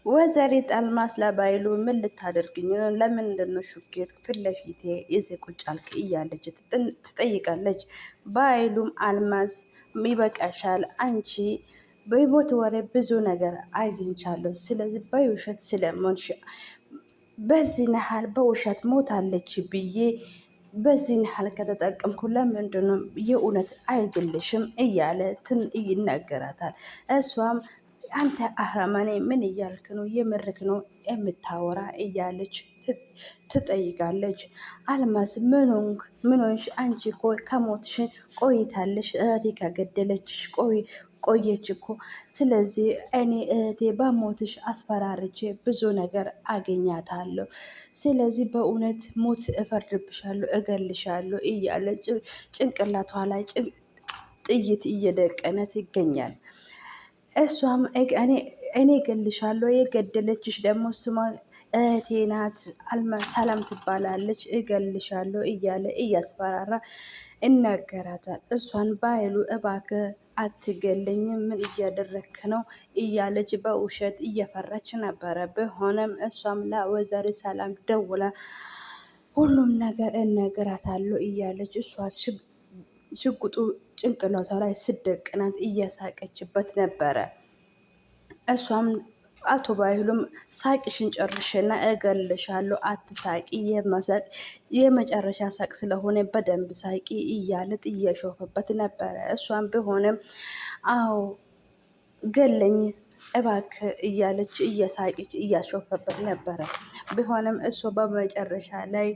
ወይዘሪት አልማዝ ለባይሉ ምን ልታደርግኝ ነው? ለምንድን ነው ሹኬት ፊት ለፊቴ ይዘህ ቁጭ አልክ? እያለች ትጠይቃለች። ባይሉም አልማዝ ይበቃሻል፣ አንቺ በህይወት ወሬ ብዙ ነገር አግኝቻለሁ። ስለዚህ በውሸት ስለሞንሽ በዚህ ያህል በውሸት ሞታለች ብዬ በዚህ ያህል ከተጠቀምኩ ለምንድን ነው የእውነት አይገልሽም? እያለ ይናገራታል። እሷም አንተ አህረመኔ ምን እያልክ ነው? የምርክ ነው የምታወራ? እያለች ትጠይቃለች። አልማዝ ምን ሆንሽ? አንቺ እኮ ከሞትሽ ቆይታለሽ። እህቴ ከገደለችሽ ቆየች እኮ። ስለዚህ እኔ እህቴ በሞትሽ አስፈራርቼ ብዙ ነገር አገኛታለሁ። ስለዚህ በእውነት ሞት እፈርድብሻለሁ፣ እገልሻለሁ እያለ ጭንቅላቷ ላይ ጥይት እየደቀነት ይገኛል። እሷም እኔ እገልሻለሁ፣ የገደለችሽ ደግሞ ስሟ እህቴ ናት፣ ሰላም ትባላለች፣ እገልሻለሁ እያለ እያስፈራራ ይናገራታል። እሷን ባይሉ እባክህ አትገለኝም፣ ምን እያደረክ ነው? እያለች በውሸት እየፈራች ነበረ። ቢሆንም እሷም ለወይዘሮ ሰላም ደውላ ሁሉም ነገር እነግራታለሁ እያለች እሷ ሽጉጡ ጭንቅላቷ ላይ ስደቅናት እያሳቀችበት ነበረ። እሷም አቶ ባይሉም ሳቂሽን ጨርሽና እገልሻለሁ፣ አትሳቂ፣ የመጨረሻ ሳቅ ስለሆነ በደንብ ሳቂ እያለት እየሾፈበት ነበረ። እሷም ቢሆንም አዎ ገለኝ እባክህ እያለች እየሳቂች እያሾፈበት ነበረ። ቢሆንም እሱ በመጨረሻ ላይ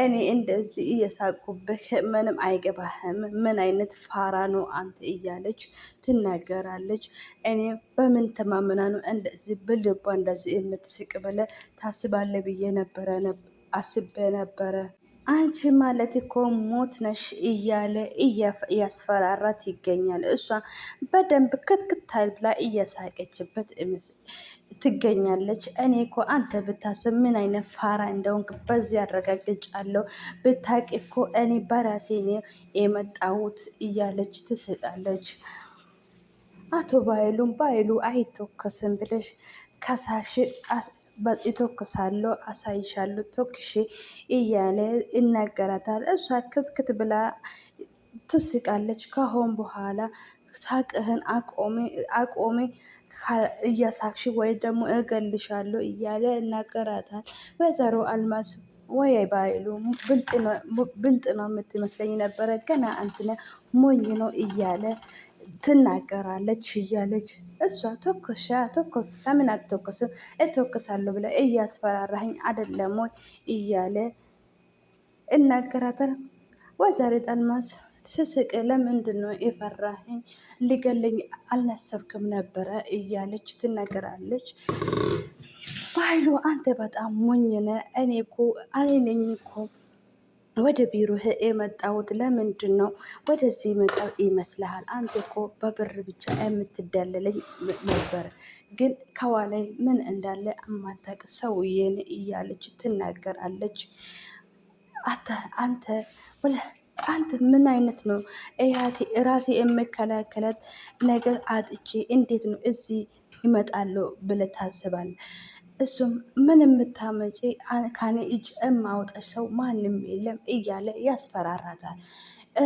እኔ እንደዚህ እየሳቁብህ ምንም አይገባህም፣ ምን አይነት ፋራ ነው አንተ? እያለች ትናገራለች። እኔ በምን ተማምና ነው እንደዚህ በልቧ እንደዚህ የምትስቅ ብለህ ታስባለህ ብዬ አስቤ ነበረ። አንቺ ማለት እኮ ሞት ነሽ እያለ እያስፈራራት ይገኛል። እሷ በደንብ ክትክታ ብላ እየሳቀችበት ትገኛለች። እኔ እኮ አንተ ብታስብ ምን አይነት ፋራ እንደሆንክ በዚህ አረጋግጫለሁ። ብታውቂ እኮ እኔ በራሴ ነው የመጣሁት እያለች ትስቃለች። አቶ ባይሉ አይተኮስም ብለሽ ከሳሽ ይተኩሳለሁ፣ አሳይሻለሁ ተኩሼ እያለ ይናገራታል። እሷ ክትክት ብላ ትስቃለች። ከሆን በኋላ ሳቅህን አቆሜ እያሳቅሽ ወይ ደግሞ እገልሻለሁ እያለ ይናገራታል። ወይዘሮ አልማዝ ወይ ባይሉ ብልጥ ነው የምትመስለኝ ነበረ፣ ገና አንተነ ሞኝ ነው እያለ ትናገራለች እያለች እሷ ተኮስ ለምን አትተኮስም? እተኮሳለሁ ብለህ እያስፈራራኸኝ አይደለም ወይ? እያለ እናገራታል። ወይዘሪት አልማዝ ስስቅ ለምንድን ነው የፈራኸኝ? ሊገለኝ አልነሰብክም ነበረ እያለች ትናገራለች። ባይሉ አንተ በጣም ሞኝ ነህ። እኔ ነኝ እኮ ወደ ቢሮ የመጣሁት ለምንድን ነው ወደዚህ መጣው ይመስልሃል? አንተ እኮ በብር ብቻ የምትደለለኝ ነበር፣ ግን ከኋላይ ምን እንዳለ አማታቅ ሰውዬን እያለች ትናገራለች። አንተ ምን አይነት ነው? ራሴ የምከላከላት ነገር አጥቼ እንዴት ነው እዚህ ይመጣለሁ ብለህ ታስባለህ? እሱም ምን የምታመጪ ካኔ እጅ የማውጣሽ ሰው ማንም የለም እያለ ያስፈራራታል።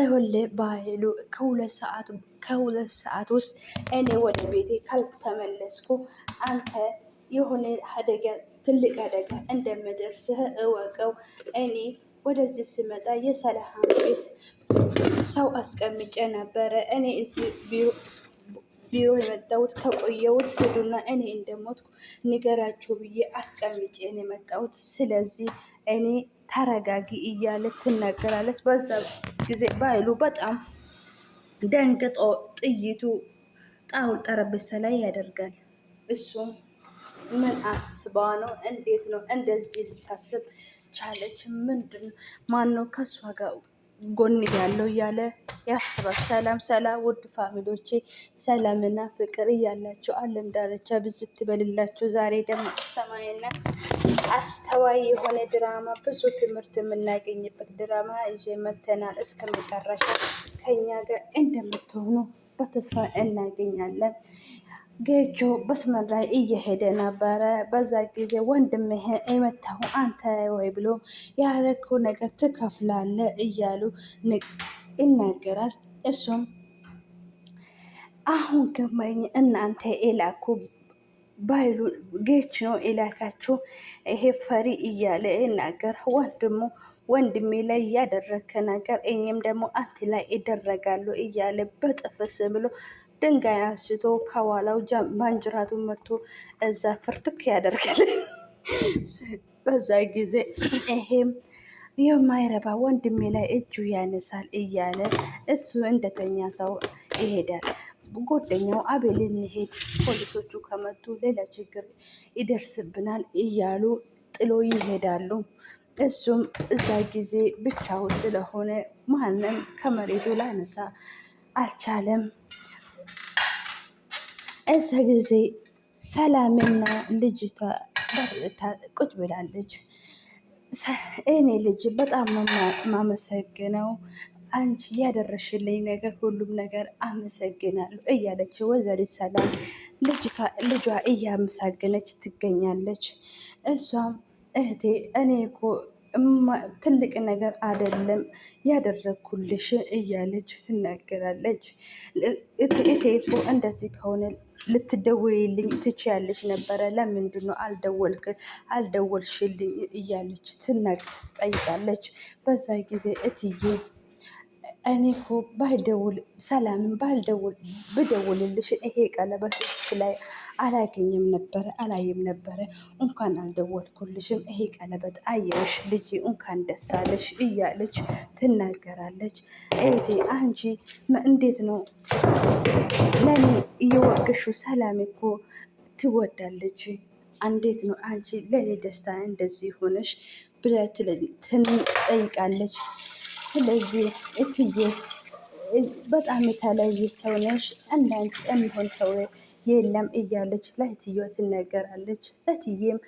ሁሌ ባይሉ ከሁለት ሰዓት ውስጥ እኔ ወደ ቤቴ ካልተመለስኩ አንተ የሆነ ትልቅ አደጋ እንደምደርስህ እወቀው። እኔ ወደዚህ ስመጣ የሰላም ቤት ሰው አስቀምጬ ነበረ። እኔ እዚህ ቢሮ የመጣሁት ከቆየሁት ሄዱና እኔ እንደሞትኩ ንገራችሁ ብዬ አስቀምጬ ነው የመጣሁት። ስለዚህ እኔ ተረጋጊ እያለ ትናገራለች። በዛ ጊዜ ባይሉ በጣም ደንግጦ ጥይቱ ጠረጴዛ ላይ ያደርጋል። እሱም ምን አስባ ነው? እንዴት ነው እንደዚህ ልታስብ ቻለች? ማን ነው ከእሷ ጋር ጎን ያለው እያለ ያስባል። ሰላም ውድ ፋሚሊዎቼ፣ ሰላምና ፍቅር እያላችሁ ዓለም ዳርቻ ብዝት ትበልላችሁ። ዛሬ ደግሞ አስተማሪና አስተዋይ የሆነ ድራማ፣ ብዙ ትምህርት የምናገኝበት ድራማ ይዤ መተናል። እስከ መጨረሻ ከኛ ጋር እንደምትሆኑ በተስፋ እናገኛለን። ጌቾ በስመር ላይ እየሄደ ነበረ። በዛ ጊዜ ወንድምህን የመታሁ አንተ ወይ ብሎ ያረከው ነገር ትከፍላለህ እያሉ ይናገራል። እሱም አሁን ገባኝ እናንተ ኤላኩ ባይሉ ጌች ነው ኤላካችሁ ይሄ ፈሪ እያለ ይናገር። ወንድሜ ላይ እያደረከ ነገር እኔም ደግሞ አንተ ላይ ይደረጋሉ እያለ በጥፍስ ብሎ ድንጋይ አንስቶ ከኋላው ማንጅራቱን መቶ እዛ ፍርትክ ያደርጋል። በዛ ጊዜ ይሄም የማይረባ ወንድሜ ላይ እጁ ያነሳል እያለ እሱ እንደተኛ ሰው ይሄዳል። ጓደኛው አቤል እንሄድ ፖሊሶቹ ከመጡ ሌላ ችግር ይደርስብናል እያሉ ጥሎ ይሄዳሉ። እሱም እዛ ጊዜ ብቻው ስለሆነ ማንም ከመሬቱ ላነሳ አልቻለም። እዛ ጊዜ ሰላምና ልጅቷ ቁጭ ብላለች። እኔ ልጅ በጣም ነው ማመሰግነው አንቺ ያደረሽልኝ ነገር ሁሉም ነገር አመሰግናለሁ እያለች ወይዘሪት ሰላም ልጇ እያመሰገነች ትገኛለች። እሷም እህቴ እኔ እኮ ትልቅ ነገር አይደለም ያደረግኩልሽ እያለች ትናገራለች። እቴ እኮ እንደዚህ ከሆነ ልትደውይልኝ ትችያለሽ ነበረ፣ ለምንድን ነው አልደወልሽልኝ እያለች ትጠይቃለች። በዛ ጊዜ እትዬ እኔ እኮ ሰላምን ብደውልልሽ ይሄ ቀለበቶች ላይ አላይም ነበረ። እንኳን አልደወልኩልሽም ይሄ ቀለበት አየሽ ልጅ እንኳን ደስ አለሽ እያለች ትናገራለች። እህቴ አንቺ እንዴት ነው ለኔ እየወገሹ ሰላም እኮ ትወዳለች። እንዴት ነው አንቺ ለኔ ደስታ እንደዚህ ሆነሽ ብላ ትጠይቃለች። ስለዚህ እትዬ በጣም የተለየ ሰው ነሽ፣ እንዳንቺ የሚሆን ሰው የለም እያለች ለእትዬዋ ትነገራለች። እትዬም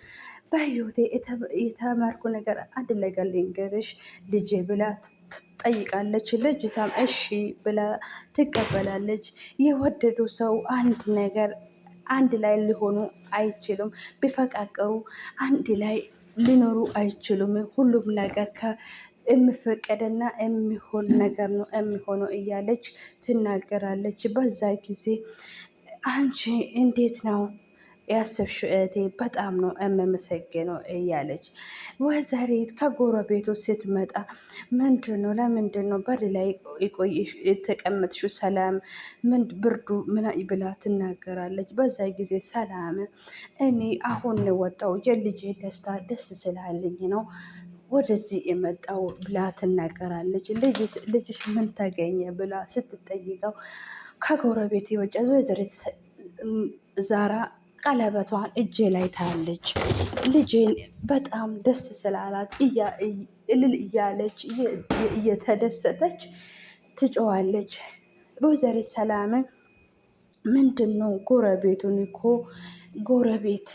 በህይወቴ የተማርኩ ነገር አንድ ነገር ልንገርሽ ልጄ ብላ ትጠይቃለች። ልጅቷም እሺ ብላ ትቀበላለች። የወደዱ ሰው አንድ ላይ ሊሆኑ አይችሉም። ቢፈቃቀሩ አንድ ላይ ሊኖሩ አይችሉም። ሁሉም ነገር የሚፈቀድና የሚሆን ነገር ነው የሚሆነው እያለች ትናገራለች። በዛ ጊዜ አንቺ እንዴት ነው ያሰብሽው እህቴ? በጣም ነው የምመሰግነው እያለች ወይዘሪት ከጎረቤቱ ስትመጣ ለምንድን ነው በር ላይ የተቀመጥሽው ሰላም ብርዱ ምን ብላ ትናገራለች። በዛ ጊዜ ሰላም እኔ አሁን ወጣው የልጄ ደስታ ደስ ስላለኝ ነው ወደዚህ የመጣው ብላ ትናገራለች። ልጅሽ ምን ተገኘ ብላ ስትጠይቀው ከጎረቤት የወጫ ወይዘሪት ዛራ ቀለበቷን እጄ ላይ ታለች። ልጄን በጣም ደስ ስላላት እልል እያለች እየተደሰተች ትጮዋለች። ወይዘሪት ሰላም ምንድን ነው ጎረቤቱን እኮ ጎረቤት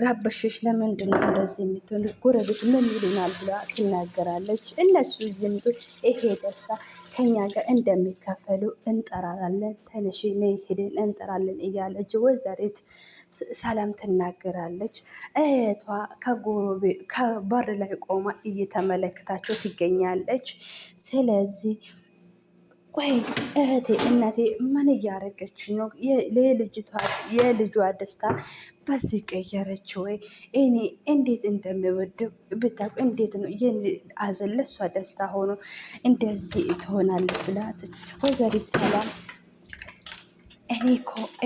ረበሽሽ፣ ለምንድን ነው እንደዚህ የምትሆን? ጎረቤት ምን ይሉናል ብላ ትናገራለች። እነሱ ይምጡ፣ ይሄ ደስታ ከኛ ጋር እንደሚካፈሉ እንጠራራለን፣ ተነሽ ነይ ሄደን እንጠራለን እያለች ወይዘሪት ሰላም ትናገራለች። እህቷ ከበር ላይ ቆማ እየተመለከታቸው ትገኛለች። ስለዚህ ቆይ እህቴ እናቴ ምን እያረገች ነው? የልጇ ደስታ በዚህ ቀየረች ወይ? እኔ እንዴት እንደምወደው ብታውቅ፣ እንዴት ነው አዘን ለሷ ደስታ ሆኖ እንደዚህ ትሆናለች ብላት ወይዘሪት ሰላም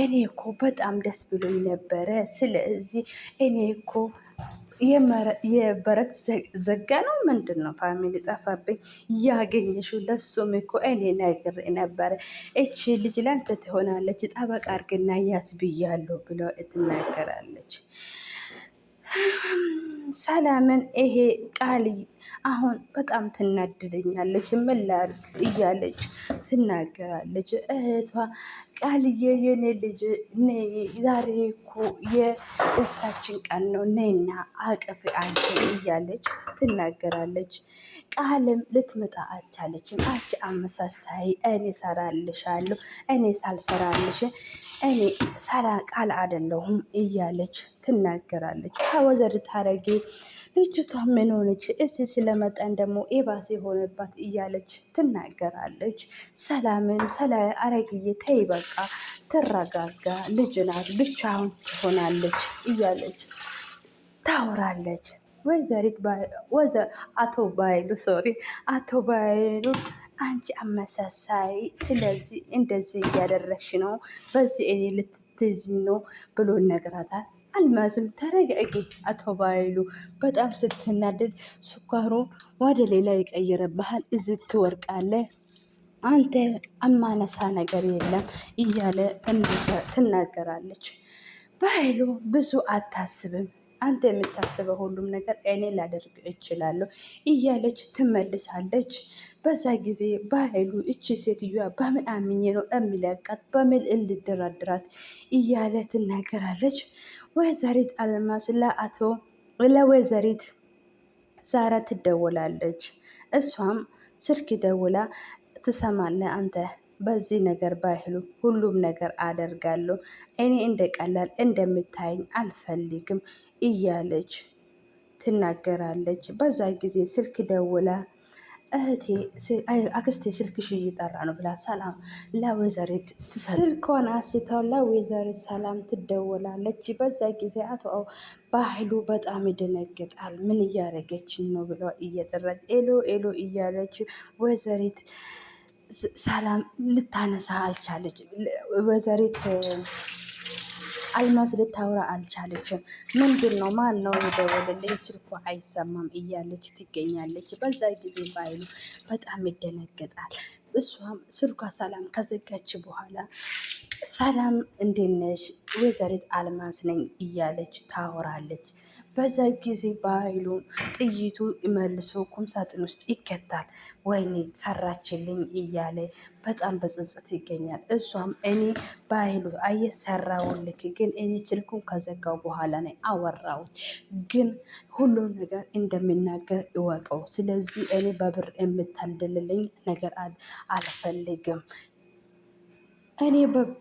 እኔ እኮ በጣም ደስ ብሎኝ ነበረ። ስለዚህ እኔ እኮ የበረት ዘጋ ነው ምንድን ነው ፋሚሊ ጠፋብኝ ያገኘሽው ለሱም እኮ እኔ ነግሬ ነበረ እቺ ልጅ ላንተ ትሆናለች ጠበቃ አድርግና ያስብያለሁ ብሎ ትናገራለች። ሰላምን ይሄ ቃል አሁን በጣም ትናድደኛለች፣ ምን ላድርግ እያለች ትናገራለች። እህቷ ቃልዬ የኔ ልጅ ነይ፣ ዛሬ እኮ የደስታችን ቀን ነው፣ ነይና አቅፍ አንቺ እያለች ትናገራለች። ቃልም ልትመጣ አልቻለችም። አንቺ አመሳሳይ፣ እኔ ሰራልሻለሁ፣ እኔ ሳልሰራልሽ እኔ ሰላ ቃል አይደለሁም እያለች ትናገራለች። ከወዘር ታረጌ ልጅቷ ምን ሆነች? እዚህ ስለመጣን ደግሞ ኤባስ የሆነባት እያለች ትናገራለች። ሰላምም አረግዬ ተይ በቃ ትረጋጋ፣ ልጅ ናት ብቻውን ትሆናለች እያለች ታወራለች። አቶ ባይሉ ሶሪ አቶ ባይሉ አንቺ አመሳሳይ፣ ስለዚህ እንደዚህ እያደረግሽ ነው፣ በዚህ እኔ ልትትይዥ ነው ብሎ ይነግራታል። አልማዝም ተረጋጊ፣ አቶ ባይሉ በጣም ስትናደድ ስኳሩን ወደ ሌላ ይቀይርብሃል፣ እዚህ ትወርቃለህ፣ አንተ አማነሳ ነገር የለም እያለ ትናገራለች። በኃይሉ ብዙ አታስብም፣ አንተ የምታስበው ሁሉም ነገር እኔ ላደርግ እችላለሁ እያለች ትመልሳለች። በዛ ጊዜ በኃይሉ እቺ ሴትዮዋ በምን አምኜ ነው የሚለቃት፣ በምን እንድደራድራት እያለ ትናገራለች። ወይዘሪት አልማዝ ለወይዘሪት ዛራ ትደውላለች። እሷም ስልክ ደውላ ትሰማለህ አንተ በዚህ ነገር ባይሉ ሁሉም ነገር አደርጋለሁ፣ እኔ እንደ ቀላል እንደምታይኝ አልፈልግም እያለች ትናገራለች። በዛ ጊዜ ስልክ ደውላ እህቴ አክስቴ ስልክሽ እየጠራ ነው ብላ ሰላም ለወይዘሪት ስልኳን አንስተው ለወይዘሪት ሰላም ትደወላለች። በዛ ጊዜ አቶ ባህሉ በጣም ይደነግጣል። ምን እያደረገችን ነው ብሎ እየጠራች ኤሎ ኤሎ እያለች ወይዘሪት ሰላም ልታነሳ አልቻለች። ወይዘሪት አልማዝ ልታወራ አልቻለችም። ምንድን ነው ማን ነው የደወለልኝ? ስልኳ አይሰማም እያለች ትገኛለች። በዛ ጊዜ ባይሉ በጣም ይደነገጣል። እሷም ስልኳ ሰላም ከዘጋች በኋላ ሰላም እንዴት ነሽ? ወይዘሪት አልማዝ ነኝ እያለች ታወራለች። በዛ ጊዜ በኃይሉ ጥይቱ መልሶ ቁምሳጥን ውስጥ ይከታል። ወይኔ ሰራችልኝ እያለ በጣም በጸጸት ይገኛል። እሷም እኔ በኃይሉ አየሰራውልክ፣ ግን እኔ ስልኩን ከዘጋው በኋላ ነው አወራሁት፣ ግን ሁሉም ነገር እንደሚናገር እወቀው። ስለዚህ እኔ በብር የምታልልልኝ ነገር አልፈልግም፣ እኔ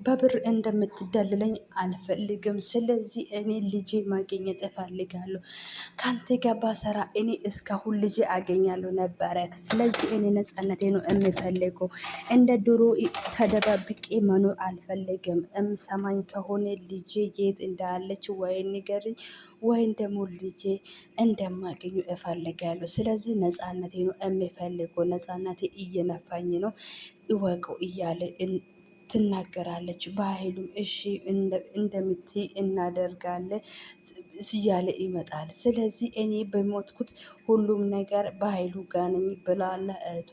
በብር እንደምትደልለኝ አልፈልግም። ስለዚህ እኔ ልጄ ማግኘት እፈልጋለሁ። ከአንተ ጋር ባሰራ እኔ እስካሁን ልጄ አገኛለሁ ነበረ። ስለዚህ እኔ ነፃነቴ ነው የምፈልገው። እንደ ድሮ ተደባብቄ መኖር አልፈልግም። እምሰማኝ ከሆነ ልጄ የት እንዳለች ወይ ንገርኝ፣ ወይም ደግሞ ልጄ እንደማገኙ እፈልጋለሁ። ስለዚህ ነፃነቴ ነው የምፈልገው። ነፃነቴ እየነፋኝ ነው እወቀው እያለ ትናገራለች። በኃይሉም እሺ እንደምትይ እናደርጋለን እያለ ይመጣል። ስለዚህ እኔ በሞትኩት ሁሉም ነገር በኃይሉ ጋር ነኝ ብላለ እህቷ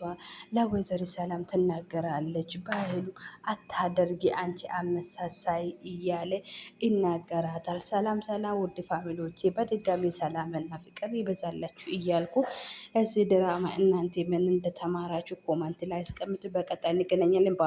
ለወይዘሪት ሰላም ትናገራለች። በኃይሉ አታደርጊ አንቺ አመሳሳይ እያለ ይናገራታል። ሰላም ሰላም፣ ውድ ፋሚሊዎቼ በድጋሚ ሰላምና ፍቅር ይበዛላችሁ እያልኩ እዚህ ድራማ እናንተ ምን እንደተማራችሁ ኮመንት ላይ አስቀምጡ። በቀጣይ እንገናኛለን።